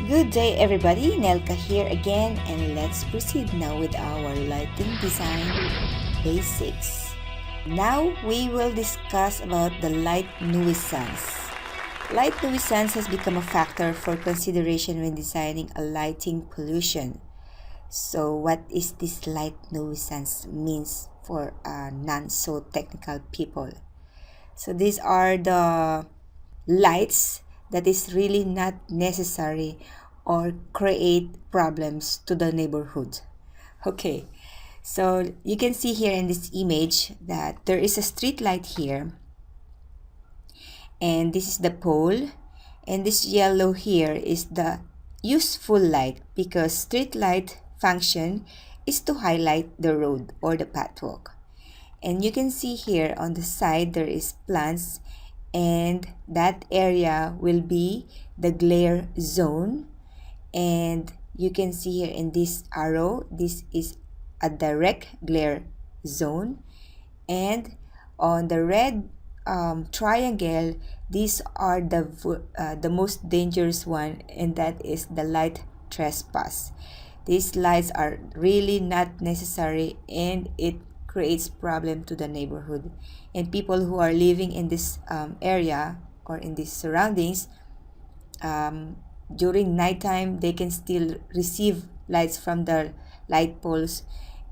Good day everybody, Nelca here again, and let's proceed now with our lighting design basics. Now we will discuss about the light nuisance. Light nuisance has become a factor for consideration when designing a lighting pollution. So what is this light nuisance means for non-so-technical people? So these are the lights that is really not necessary or create problems to the neighborhood. Okay, so you can see here in this image that there is a street light here, and this is the pole, and this yellow here is the useful light, because street light function is to highlight the road or the pathwalk. And you can see here on the side there is plants, and that area will be the glare zone. And you can see here in this arrow, this is a direct glare zone, and on the red triangle, these are the most dangerous one, and that is the light trespass. These lights are really not necessary, and it creates problem to the neighborhood, and people who are living in this area or in these surroundings, during nighttime they can still receive lights from the light poles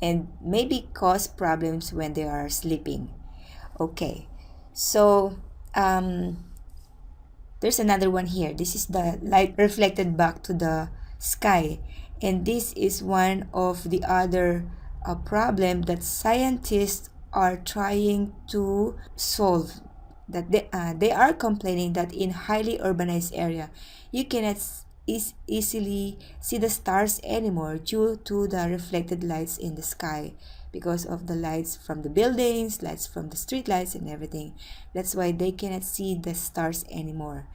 and maybe cause problems when they are sleeping. Okay, so there's another one here. This is the light reflected back to the sky, and this is one of the other problem that scientists are trying to solve. That they are complaining that in highly urbanized area you cannot easily see the stars anymore due to the reflected lights in the sky, because of the lights from the buildings, lights from the street lights and everything. That's why they cannot see the stars anymore.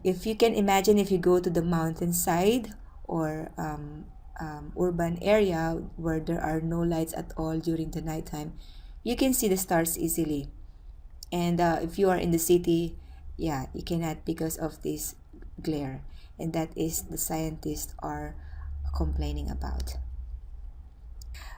If you can imagine, if you go to the mountainside or urban area where there are no lights at all during the nighttime, you can see the stars easily. And if you are in the city, yeah, you cannot, because of this glare, and that is the scientists are complaining about.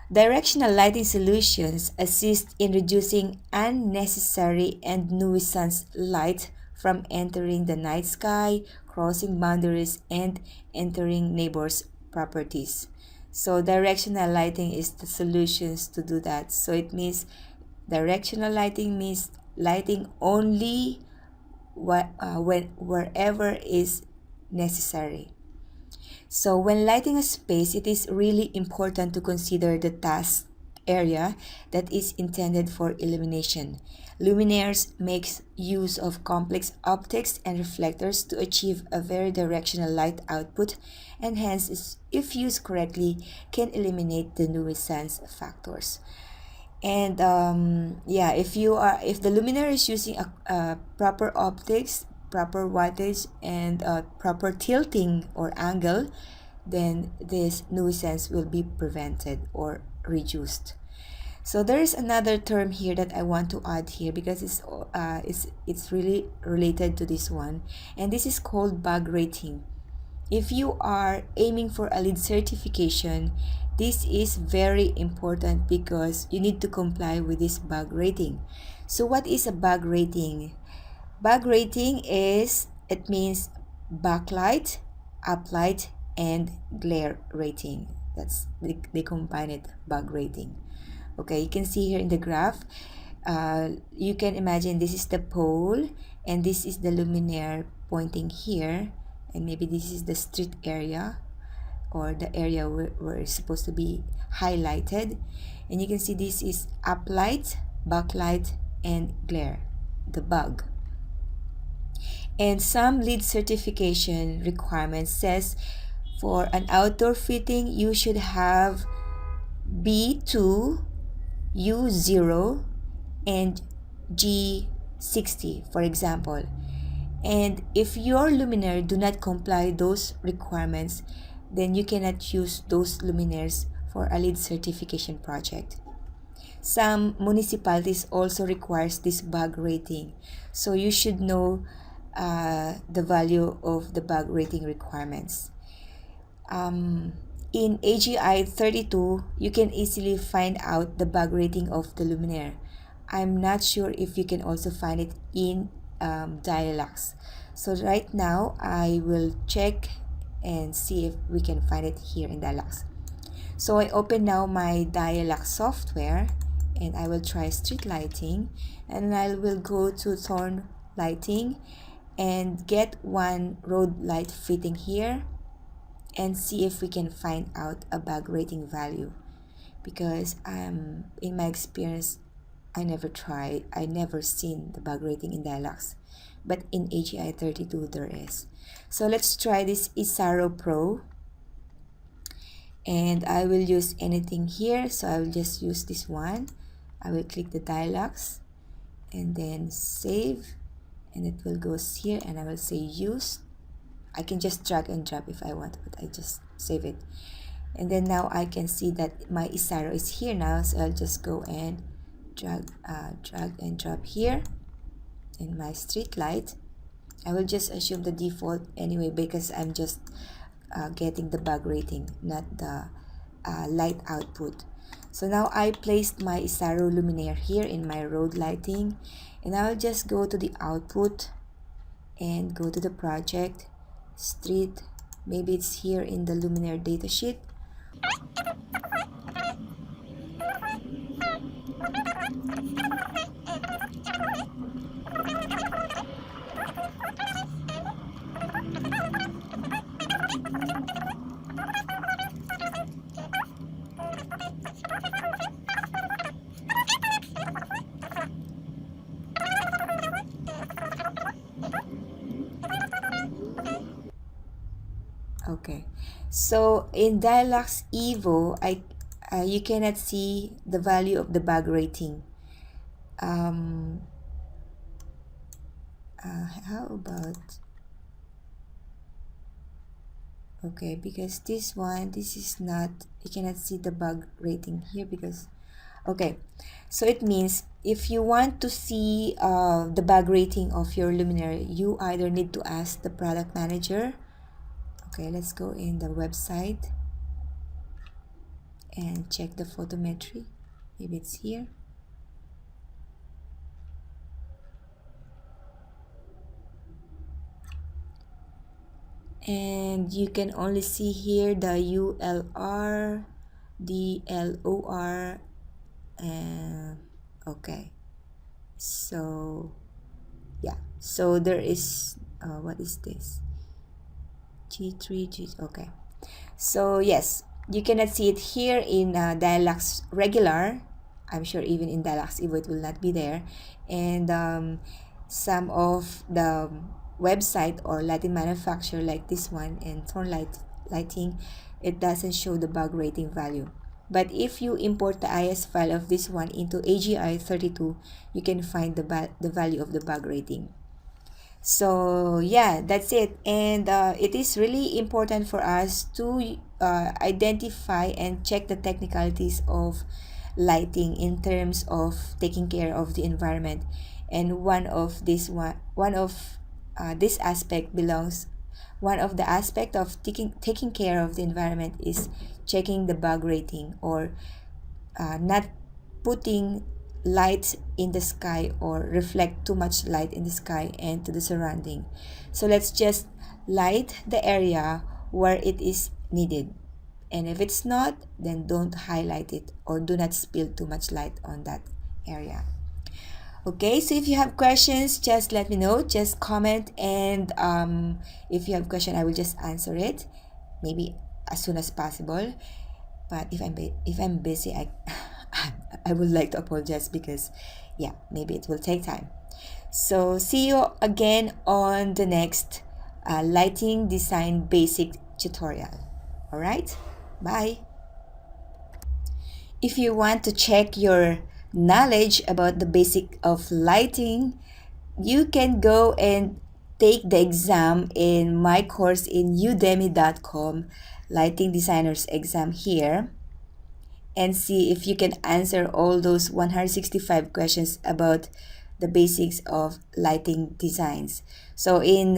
Directional lighting solutions assist in reducing unnecessary and nuisance light from entering the night sky, crossing boundaries, and entering neighbors' properties. So directional lighting is the solutions to do that. So it means directional lighting means lighting only wherever is necessary. So when lighting a space, it is really important to consider the task area that is intended for illumination. Luminaires makes use of complex optics and reflectors to achieve a very directional light output, and hence, if used correctly, can eliminate the nuisance factors. And if the luminaire is using a proper optics, proper wattage, and proper tilting or angle, then this nuisance will be prevented or reduced. So there is another term here that I want to add here, because it's really related to this one, and this is called bug rating. If you are aiming for a LEED certification, this is very important because you need to comply with this bug rating. So what is a bug rating? Bug rating it means backlight, uplight, and glare rating. They combine it, bug rating. Okay, you can see here in the graph, you can imagine this is the pole and this is the luminaire pointing here, and maybe this is the street area or the area where it's supposed to be highlighted. And you can see this is uplight, backlight, and glare, the bug. And some LEED certification requirements says for an outdoor fitting you should have B2, U0, and G60, for example. And if your luminaire do not comply those requirements, then you cannot use those luminaires for a LEED certification project. Some municipalities also requires this bug rating, so you should know the value of the bug rating requirements. In AGI 32, you can easily find out the bug rating of the luminaire. I'm not sure if you can also find it in Dialogues. So right now, I will check and see if we can find it here in Dialogues. So I open now my Dialogue software and I will try street lighting, and I will go to thorn lighting and get one road light fitting here and see if we can find out a bug rating value, because in my experience I never seen the bug rating in Dialogues, but in AGI 32 there is. So let's try this Isaro Pro, and I will use anything here, so I will just use this one. I will click the Dialogues and then save, and it will go here, and I will say use. I can just drag and drop if I want, but I just save it. And then now I can see that my Isaro is here now, so I'll just go and drag and drop here in my street light. I will just assume the default anyway, because I'm just getting the bug rating, not the light output. So now I placed my Isaro luminaire here in my road lighting, and I will just go to the output and go to the project street. Maybe it's here in the luminaire datasheet. Okay, so in Dialogues Evo, you cannot see the value of the bug rating. How about, okay, because this is not, you cannot see the bug rating here because, okay, so it means if you want to see the bug rating of your luminaire, you either need to ask the product manager. Okay, let's go in the website and check the photometry. Maybe it's here. And you can only see here the ULR, the LOR, okay. So yeah, so there is what is this? G3, okay. So yes, you cannot see it here in Dialogues regular. I'm sure even in Dialogues Evo it will not be there. And some of the website or lighting manufacturer like this one and Thorn Lighting, it doesn't show the bug rating value. But if you import the IS file of this one into AGI 32, you can find the value of the bug rating. So yeah, that's it. And it is really important for us to identify and check the technicalities of lighting in terms of taking care of the environment. And one of this aspect belongs, one of the aspect of taking care of the environment is checking the bug rating, or not putting light in the sky or reflect too much light in the sky and to the surrounding. So let's just light the area where it is needed, and if it's not, then don't highlight it or do not spill too much light on that area. Okay, so if you have questions, just let me know, just comment, and if you have question, I will just answer it maybe as soon as possible. But if I'm busy, I would like to apologize, because yeah, maybe it will take time. So see you again on the next lighting design basic tutorial. All right, bye. If you want to check your knowledge about the basic of lighting, you can go and take the exam in my course in udemy.com, lighting designers exam here, and see if you can answer all those 165 questions about the basics of lighting designs. So in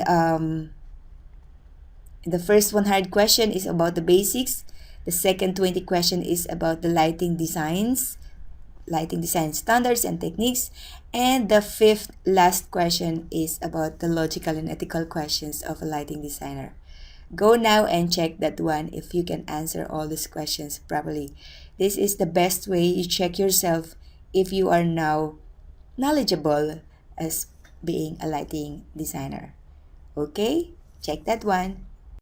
the first 100 question is about the basics. The second 20 question is about the lighting design standards and techniques. And the fifth last question is about the logical and ethical questions of a lighting designer. Go now and check that one if you can answer all these questions properly. This is the best way you check yourself if you are now knowledgeable as being a lighting designer. Okay? Check that one.